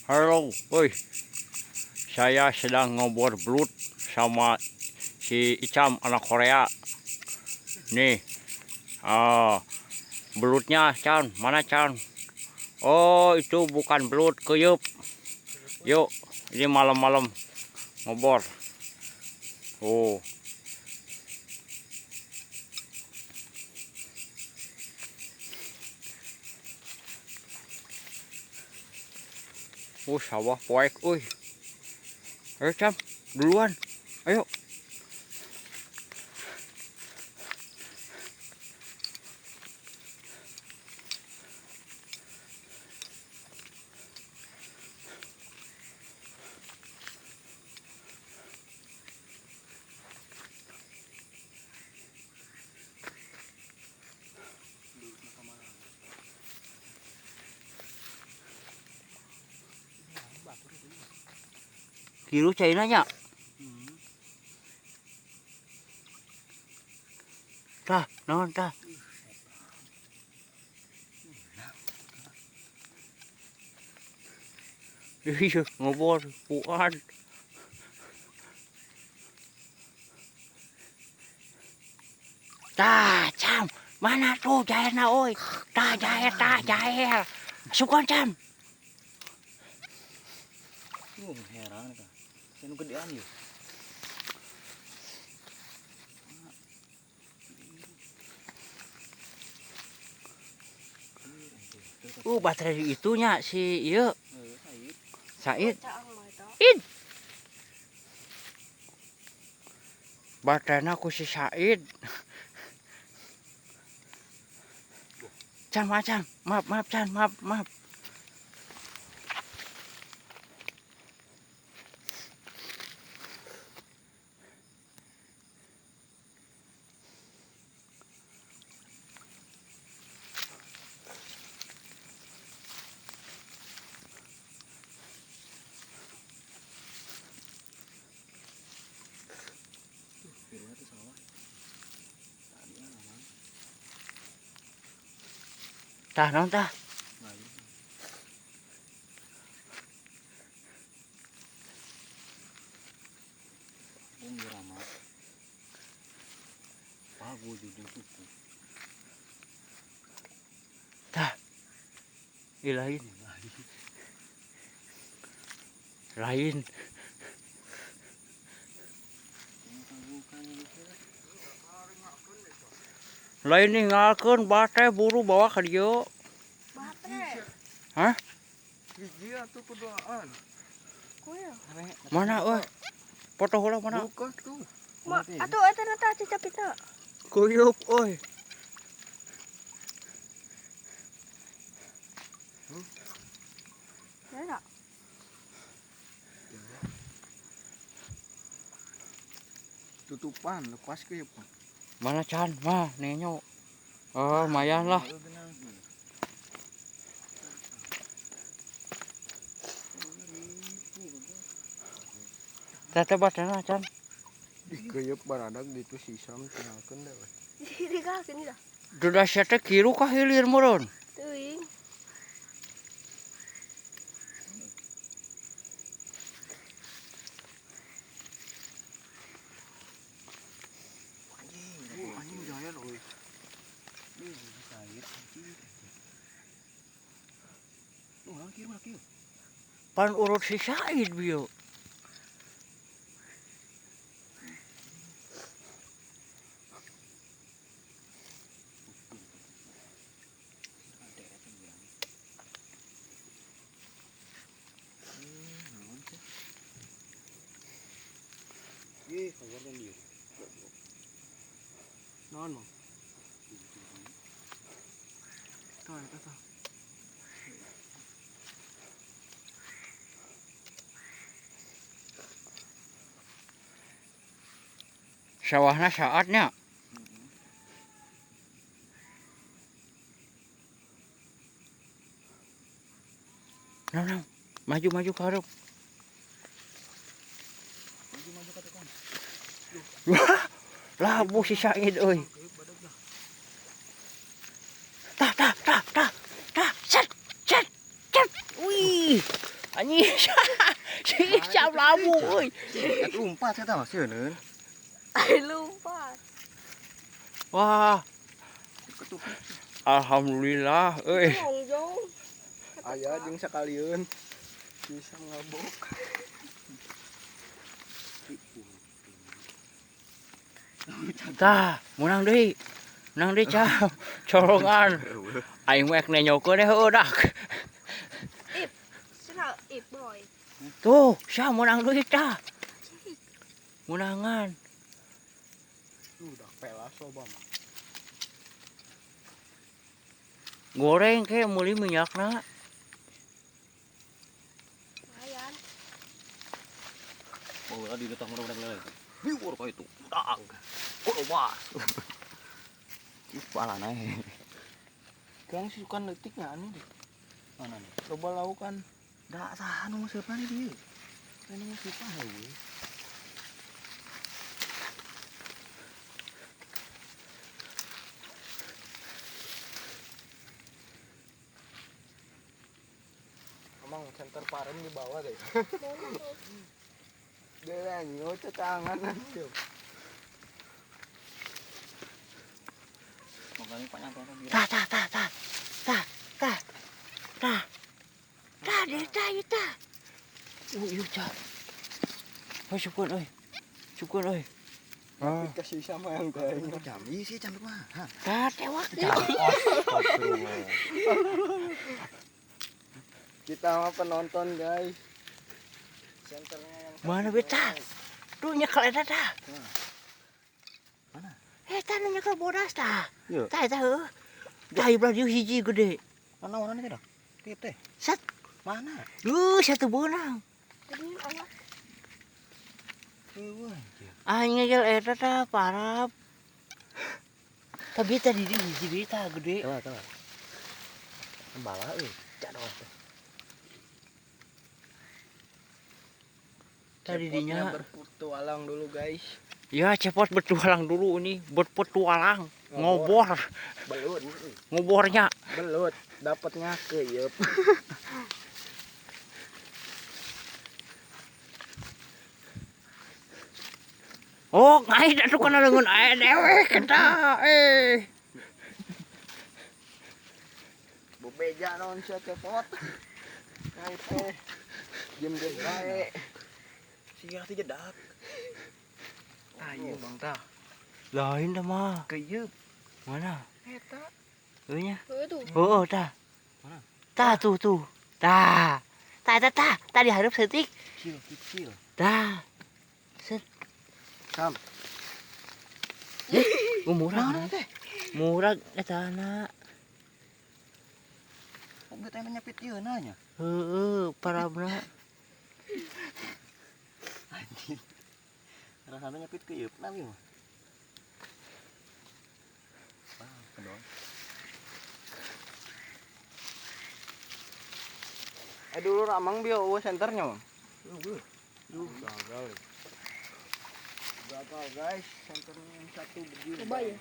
Halo, woi, saya sedang ngobrol belut sama si Icam anak Korea. Nih, belutnya Chan, mana Chan? Oh, itu bukan belut, kuyup. Yuk, ini malam-malam ngobrol. Oh, sawah poek, Ayo Cam, duluan. Ayo. Kiru China-nya. Tah, naon tah? Iya, ngobrol, puan. Tah, Cam, mana tuh jahena, oi? Tah, jahe. Sukon, Cam. Heran ka. Sino gedean yuk? Baterai itunya si iya, Said. Id. Baterainya ku si Said. Cam, maaf, Cam, maaf. Birunya tuh sawah. Tadi aman. Tah, naon tah? Ngayu. Bung dirama. Pagu jujung suku. Tah. Lain. Lain. Lain ninggalkeun baterai buru bawa ka dieu. Baterai. Hah? Hiji atuh keduaan. Kuya. Mana euy? Foto heula mana? Buka tuh. Atuh eta nata cicapita. Kuyup euy. Ya. Tutupan lepas ke ya, Pak. Mana Chan? Mah, nenyo. Oh, lumayan lah. Tete baterainya Chan. Dikeyep baradag gitu sisam tinggalkeun deh. Diri ka sini dah. Duda sia teh kiru ka hilir meureun. Teuing. Anjing jaya loh. Cair anjing. Laki. Pan urut si Said bieu. Kabar kan dia. Non mau. Tuh. Sawahna saatnya. Nah. Maju ke hareup. Maju ka tekan. Labu si Said euy. Tah. Cet. Wih. Anjing. Si Isyam labu euy. Lumpat saya tahu seuneun. Ay lupa. Wah. Alhamdulillah euy. Jong. Aya jeung sakalian bisa ngabok. Tah, menang deui. Menang deui Cam. Colongan. Aing meh nenyokeun deh heuh dak. Sila boy. Tuh, sia menang deui tah. Menangan. Udah pelas loba mah. Goreng kayak meuli minyakna. Lumayan. Oh, tadi datang orang lele. Biur kau itu. Dang. Oh, mas. Kepala naik. Kang sukan leutiknya anu deh. Mana nih? Loba laukan. Da sah anu museup nih dia. Anu museup we. Emang center parem di bawah deh. Dia anjing oh tangan anjing. Makanya pak nyampe dia. Tah. Tah, dia tah ieu tah. Ieu tah. Oh, syukur euy. Syukur euy. Ah, kasih sama yang teh. Jam sih jam mah. Tah, tewak. Kita mah penonton guys. Senternya yang Mana beta? Tuh nyekel eta tah. Mana? Eta nu nyekel bodas tah. Iya. Tah eta heuh. Tah ieu belah hiji gede. Mana nih teh? Tiep teh. Set. Mana? Satu benang. Jadi anak Aing ngegel eta tah parap. Tapi tadi di hiji deui tah gede. Coba. Bala euy. Cak doang teh. Tadi cepotnya dinya. berpetualang dulu guys. Ya cepot bertualang dulu ini, berpetualang. Ngobor. Ngobornya. Belut dapatnya keyep. Oh, ngai atuh kana leungeun aya dewek eta. Bebeja naon sia cepot. Ngai teh. Jem bae. Sia teh jedak. Ayo Bang tah. Lain dah mah. Keyeup. Mana? Eta Euy nya. tuh. Oh, tah. Mana? Tah tuh. Tah. Tah dihareup seutik. Kecil. Tah. Sam. Murah. Mana teh? Murah eta na. Kok beta nyapit ieu nanya? Heueuh, parabna. Anjing. Rasana nyapit keyeup nabi mah. Ah, kedon. Dulu ramang bio senternya Bang. Gagal guys, senternya yang satu begini. Coba ya.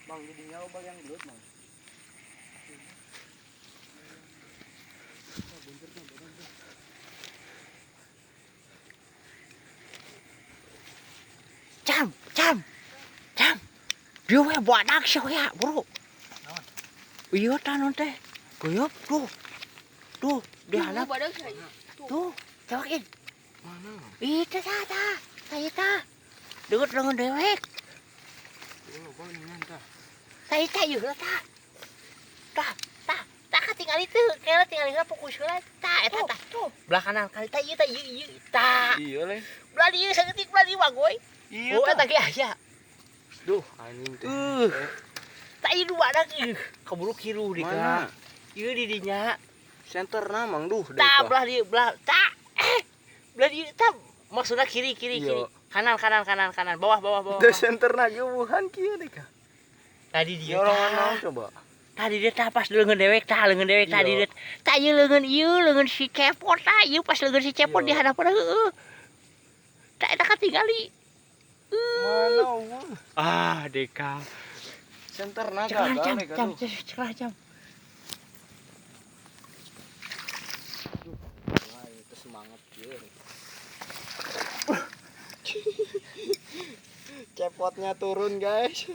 Bang jadinya bagian gelut Bang. Cam. Dia we badak ya, bro. Iya tah non teh. Goyop tuh. Di halap Pada kayak tuh. Cobain. Mana? Itu tah. Saya tah. Deket dengan dewek. Ini kok nyan tah. Saya yuk tah. Tah tinggal itu. Kayaknya tinggal itu fokus heula tah eta tah. Belah kanan kali tah ieu tah. Iya leh. Belah dieu saeutik belah dieu bagoy. Iya. Oh eta ge aya. Duh, anjing teh. Tak ieu dua dah keburu kiru di Mana? ka. Ieu di dinya. Senterna mang duh deh. Tah belah dieu belah tah. Belah dieu tah maksudna kiri. Iya. Kanan. Bawah. Teh senterna geueuhan kieu deh ka. Tadi dia Nyorongan tah. naon coba. Tadi dia tah pas leungeun dewek tadi Iya. dia. Tah ieu leungeun si cepot tah ieu pas leungeun si cepot di Iya. hadapan heueuh. Tah eta katingali. Mana wah. Deka. Center naga Ceklah jam, balik jam, aduh. ceklah jam. Wah, itu semangat dia. Cepotnya turun guys.